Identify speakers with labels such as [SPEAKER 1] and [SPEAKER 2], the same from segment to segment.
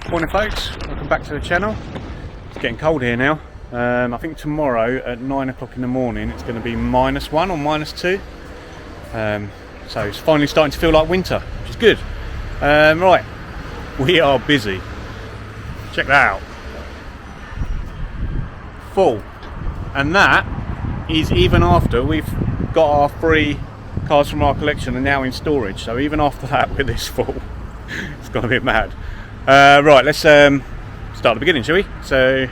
[SPEAKER 1] Morning folks, welcome back to the channel. It's getting cold here now. I think tomorrow at 9 o'clock in the morning it's going to be -1 or -2. So it's finally starting to feel like winter, which is good. Right, we are busy. Check that out. Full. And that is even after we've got our 3 cars from our collection are now in storage. So even after that we're this full. It's gone a bit mad. Right, let's start at the beginning, shall we? So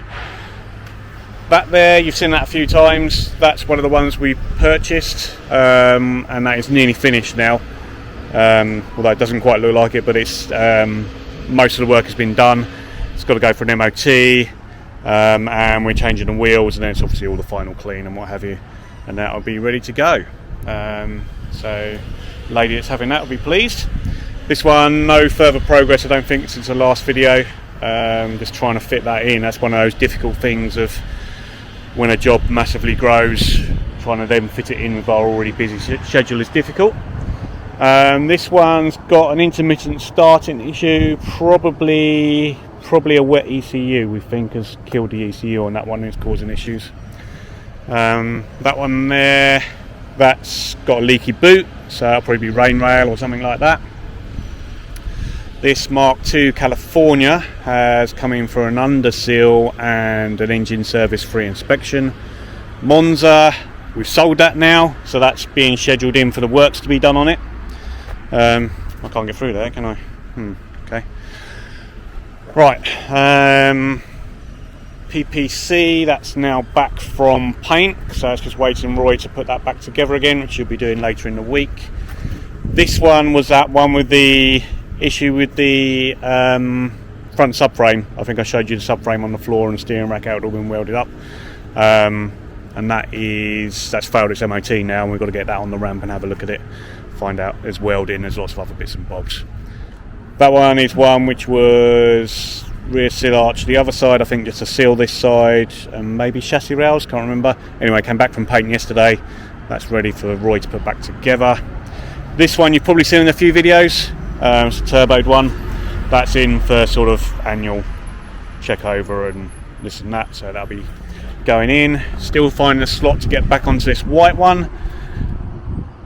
[SPEAKER 1] that there, you've seen that a few times. That's one of the ones we purchased, and that is nearly finished now. Although it doesn't quite look like it, but it's most of the work has been done. It's got to go for an MOT, and we're changing the wheels, and then it's obviously all the final clean and what have you, and that'll be ready to go. So lady that's having that will be pleased. This one, no further progress I don't think since the last video. Just trying to fit that in. That's one of those difficult things of when a job massively grows, trying to then fit it in with our already busy schedule is difficult. This one's got an intermittent starting issue, probably a wet ECU we think has killed the ECU on that one and it's causing issues. That one there, that's got a leaky boot, so that'll probably be rain rail or something like that. This Mark II California has come in for an under seal and an engine service free inspection. Monza, we've sold that now, so that's being scheduled in for the works to be done on it. I can't get through there, can I? Okay. Right, PPC, that's now back from paint, so it's just waiting Roy to put that back together again, which he'll be doing later in the week. This one was that one with the issue with the front subframe. I think I showed you the subframe on the floor and the steering rack out, all been welded up, and that's failed its MOT now, and we've got to get that on the ramp and have a look at it, find out there's welding, there's lots of other bits and bobs. That one is one which was rear seal arch the other side, I think just a seal this side, and maybe chassis rails, can't remember. Anyway, came back from paint yesterday. That's ready for Roy to put back together. This one you've probably seen in a few videos. It's a turboed one. That's in for sort of annual check over and this and that, so that'll be going in. Still finding a slot to get back onto this white one.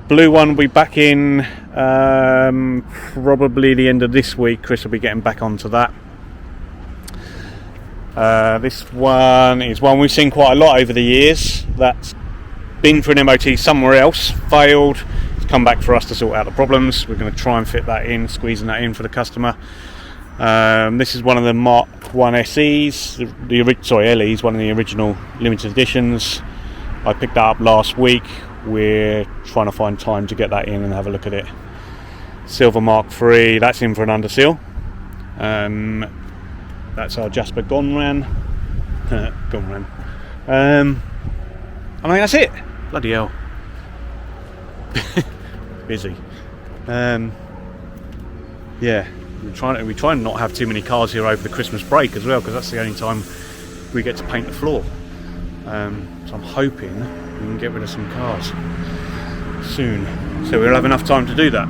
[SPEAKER 1] Blue one will be back in probably the end of this week. Chris will be getting back onto that. This one is one we've seen quite a lot over the years. That's been for an MOT somewhere else, failed. Come back for us to sort out the problems. We're going to try and fit that in, squeezing that in for the customer. This is one of the Mark I SEs, LEs, one of the original limited editions. I picked that up last week. We're trying to find time to get that in and have a look at it. Silver Mark III, that's in for an under seal. That's our Jasper Gonran. I mean, that's it. Bloody hell. Busy. Yeah, we try and not have too many cars here over the Christmas break as well, because that's the only time we get to paint the floor. So I'm hoping we can get rid of some cars soon, so we'll have enough time to do that.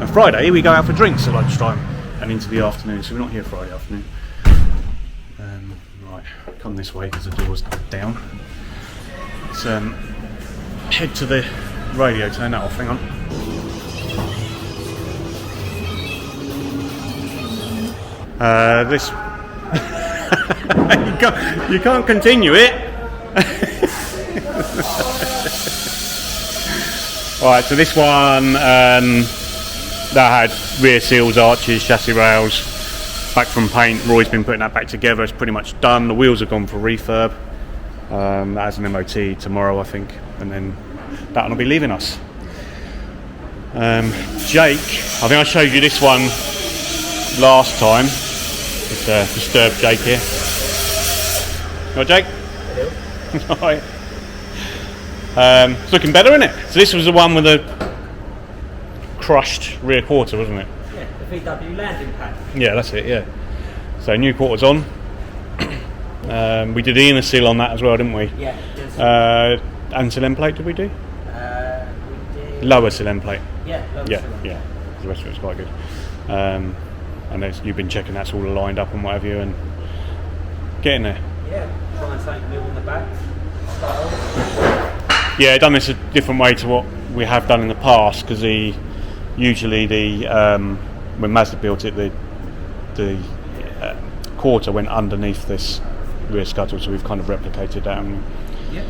[SPEAKER 1] On Friday we go out for drinks at lunchtime and into the afternoon, so we're not here Friday afternoon. Right, come this way because the door's down. Let's head to the radio, turn that off, hang on. This you can't continue it. Alright, so this one that had rear seals, arches, chassis rails, back from paint. Roy's been putting that back together, it's pretty much done. The wheels have gone for refurb. That has an MOT tomorrow, I think, and then that one will be leaving us. Jake, I think I showed you this one last time. It's disturbed Jake here. Right, Jake? Hello. Alright. It's looking better, isn't it? So this was the one with the crushed rear quarter, wasn't it?
[SPEAKER 2] Yeah, the VW landing pad.
[SPEAKER 1] Yeah, that's it, yeah. So new quarter's on. We did the inner seal on that as well, didn't we?
[SPEAKER 2] Yeah.
[SPEAKER 1] And sill end plate, did we do?
[SPEAKER 2] We did.
[SPEAKER 1] Lower sill end plate.
[SPEAKER 2] Yeah, lower
[SPEAKER 1] Yeah,
[SPEAKER 2] sill end.
[SPEAKER 1] yeah. The rest of it was quite good. And you've been checking that's all lined up and what have you, and getting there.
[SPEAKER 2] Yeah, trying something new on the back. Start off.
[SPEAKER 1] Yeah, done this a different way to what we have done in the past, because usually when Mazda built it, the quarter went underneath this rear scuttle, so we've kind of replicated that.
[SPEAKER 2] Yeah.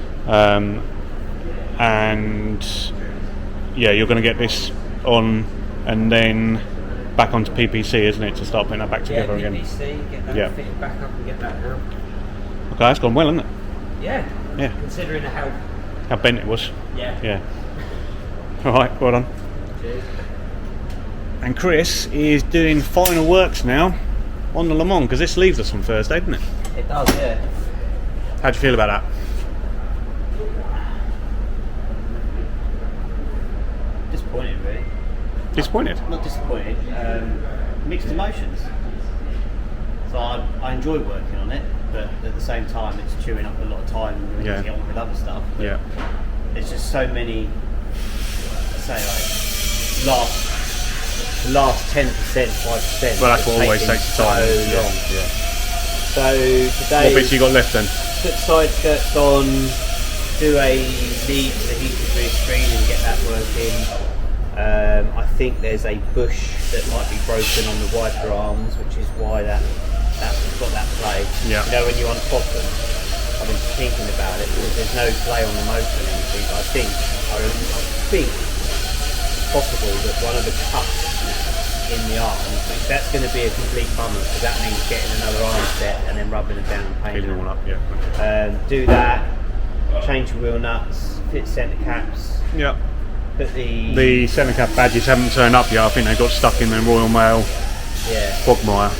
[SPEAKER 1] And yeah, you're going to get this on and then back onto PPC, isn't it, to start putting that back together again?
[SPEAKER 2] PPC, get that fitted back up and get that out.
[SPEAKER 1] Okay, that's gone well, hasn't it?
[SPEAKER 2] Yeah.
[SPEAKER 1] Yeah.
[SPEAKER 2] Considering how
[SPEAKER 1] bent it was.
[SPEAKER 2] Yeah.
[SPEAKER 1] Yeah. All right, well done.
[SPEAKER 2] Cheers.
[SPEAKER 1] And Chris is doing final works now on the Le Mans, because this leaves us on Thursday, doesn't it?
[SPEAKER 2] It does, yeah.
[SPEAKER 1] How do you feel about that?
[SPEAKER 2] Disappointed, really.
[SPEAKER 1] Disappointed?
[SPEAKER 2] Not disappointed. Mixed emotions. So I enjoy working on it, but at the same time, it's chewing up a lot of time and we need to get on with other stuff. But
[SPEAKER 1] Yeah.
[SPEAKER 2] there's just so many. Say like last 10%, 5%.
[SPEAKER 1] Well, that's what always takes time.
[SPEAKER 2] So long.
[SPEAKER 1] Yeah.
[SPEAKER 2] So today,
[SPEAKER 1] What bits you got left then?
[SPEAKER 2] put side skirts on, do a lead to the heated rear screen and get that working. I think there's a bush that might be broken on the wiper arms, which is why that's got that play.
[SPEAKER 1] Yeah.
[SPEAKER 2] You know, when you unpop them, I've been thinking about it because there's no play on the motor and anything. But I think it's possible that one of the cuts in the arms, which that's going to be a complete bummer because that means getting another arm set and then rubbing them down and painting
[SPEAKER 1] Clean them all up, yeah.
[SPEAKER 2] do that, change the wheel nuts, fit centre caps,
[SPEAKER 1] Yeah.
[SPEAKER 2] put
[SPEAKER 1] The centre cap badges haven't turned up yet. I think they got stuck in the Royal Mail quagmire.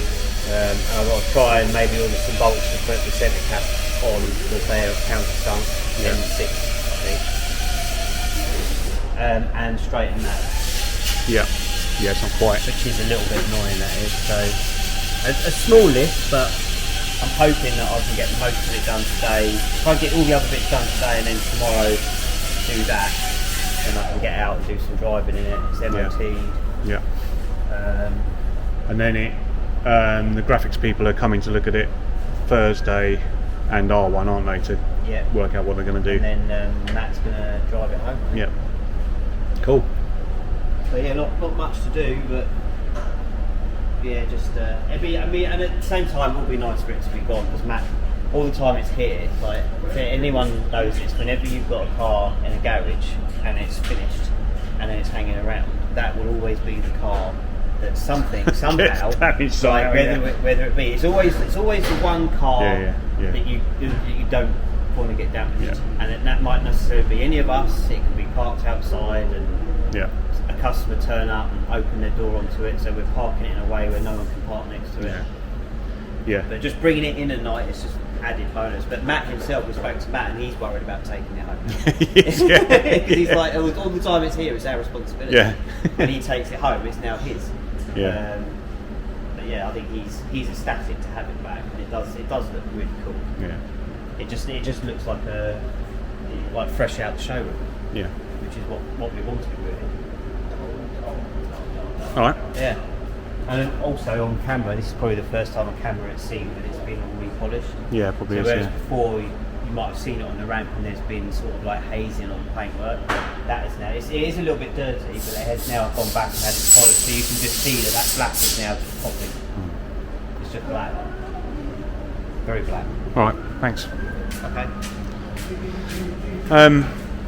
[SPEAKER 2] and I've got to try and maybe order some bolts to put the centre cap on because they are countersunk M6, I think. And straighten that,
[SPEAKER 1] Yeah. Yeah, it's not quite.
[SPEAKER 2] which is a little bit annoying, that is. So a small lift, but I'm hoping that I can get most of it done today. If I get all the other bits done today and then tomorrow do that, then I can get out and do some driving in it. It's MOT.
[SPEAKER 1] Yeah. And then the graphics people are coming to look at it Thursday and R1, aren't they, to work out what they're going to do.
[SPEAKER 2] And then Matt's going to drive it home.
[SPEAKER 1] Yeah. Cool.
[SPEAKER 2] So yeah, not much to do, but yeah, just it'd be. I mean, and at the same time, it would be nice for it to be gone because Matt, all the time it's here. Like if anyone knows this, whenever you've got a car in a garage and it's finished and then it's hanging around, that will always be the car that somehow, whether it be, it's always the one car that you don't want to get damaged, and that might necessarily be any of us. It could be parked outside and a customer turn up and open their door onto it, so we're parking it in a way where no one can park next to it. But just bringing it in at night is just added bonus. But Matt himself, we spoke to Matt and he's worried about taking it home because he's like, all the time it's here, it's our responsibility. And he takes it home, it's now his. But yeah, I think he's ecstatic to have it back, and it does look really cool. It just looks like fresh out the showroom. Which is what we wanted really.
[SPEAKER 1] Alright.
[SPEAKER 2] Yeah. And then also on camera, this is probably the first time on camera it's seen that it's been all repolished.
[SPEAKER 1] Yeah, probably is.
[SPEAKER 2] Whereas before you might have seen it on the ramp and there's been sort of like hazing on the paintwork. That is now, it is a little bit dirty, but it has now gone back and had it polished, so you can just see that black is now just popping. It's just black. Very black.
[SPEAKER 1] Alright, thanks.
[SPEAKER 2] Okay.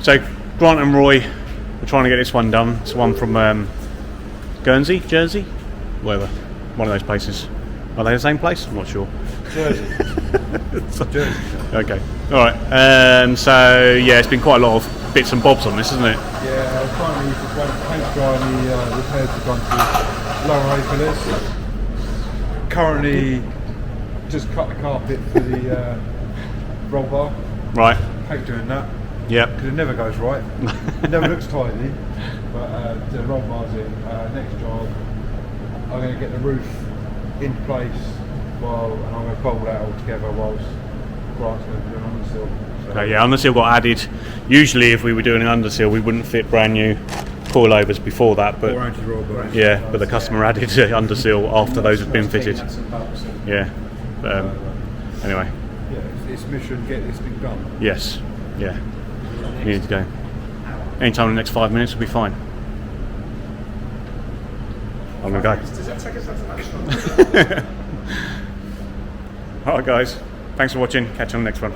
[SPEAKER 1] So Grant and Roy are trying to get this one done. It's one from Guernsey, Jersey, whatever, one of those places. Are they the same place? I'm not sure.
[SPEAKER 3] Jersey. Jersey.
[SPEAKER 1] Okay. All right. So yeah, it's been quite a lot of bits and bobs on this, isn't it?
[SPEAKER 3] Yeah, currently when paint dry and the repairs have gone to lower A fillers. Currently just cut the carpet for the roll bar.
[SPEAKER 1] Right.
[SPEAKER 3] Hate doing that.
[SPEAKER 1] Yep.
[SPEAKER 3] Because it never goes right. It never looks tidy. But the roll bar's in. Next job, I'm going to get the roof in place and I'm going to bolt that all together whilst Grant's going to do an undersill. So
[SPEAKER 1] Okay, yeah, undersill got added. Usually if we were doing an undersill we wouldn't fit brand new coilovers before that, but
[SPEAKER 3] Or anti-roll bar.
[SPEAKER 1] yeah, but the customer added the underseal after those had been fitted. Yeah. Anyway.
[SPEAKER 3] Yeah, it's mission, get this thing done.
[SPEAKER 1] Yes. Yeah. You need to go. Anytime in the next 5 minutes will be fine. I'm gonna go.
[SPEAKER 4] Does that take us up to lunchtime?
[SPEAKER 1] Alright guys, thanks for watching, catch you on the next one.